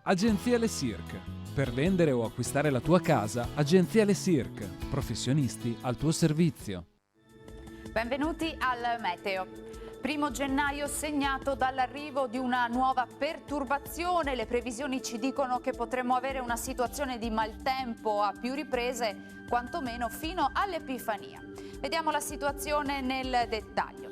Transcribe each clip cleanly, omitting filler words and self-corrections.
Agenzia Le Cirque. Per vendere o acquistare la tua casa, Agenzia Le Cirque. Professionisti al tuo servizio. Benvenuti al Meteo. 1 gennaio segnato dall'arrivo di una nuova perturbazione. Le previsioni ci dicono che potremmo avere una situazione di maltempo a più riprese, quantomeno fino all'Epifania. Vediamo la situazione nel dettaglio.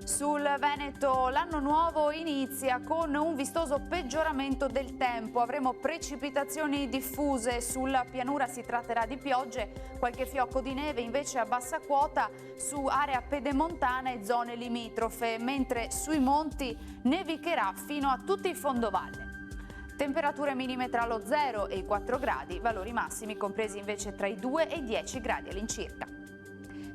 Sul Veneto l'anno nuovo inizia con un vistoso peggioramento del tempo. Avremo precipitazioni diffuse, sulla pianura si tratterà di piogge, qualche fiocco di neve invece a bassa quota su area pedemontana e zone limitrofe, mentre sui monti nevicherà fino a tutti i fondovalle. Temperature minime tra lo 0 e i 4 gradi, valori massimi compresi invece tra i 2 e i 10 gradi all'incirca.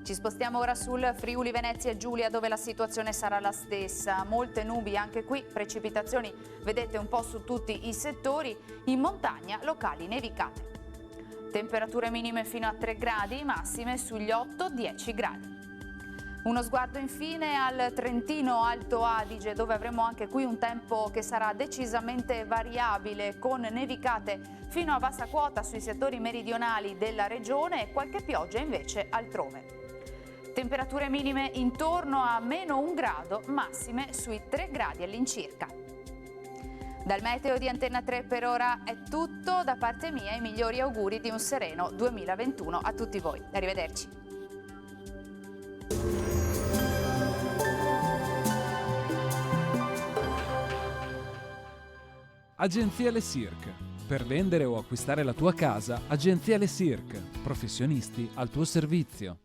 Ci spostiamo ora sul Friuli Venezia Giulia, dove la situazione sarà la stessa. Molte nubi anche qui, precipitazioni vedete un po' su tutti i settori, in montagna locali nevicate. Temperature minime fino a 3 gradi, massime sugli 8-10 gradi. Uno sguardo infine al Trentino Alto Adige, dove avremo anche qui un tempo che sarà decisamente variabile, con nevicate fino a bassa quota sui settori meridionali della regione e qualche pioggia invece altrove. Temperature minime intorno a -1 grado, massime sui 3 gradi all'incirca. Dal meteo di Antenna 3 per ora è tutto, da parte mia i migliori auguri di un sereno 2021 a tutti voi. Arrivederci. Agenzia Le Cirque. Per vendere o acquistare la tua casa, Agenzia Le Cirque. Professionisti al tuo servizio.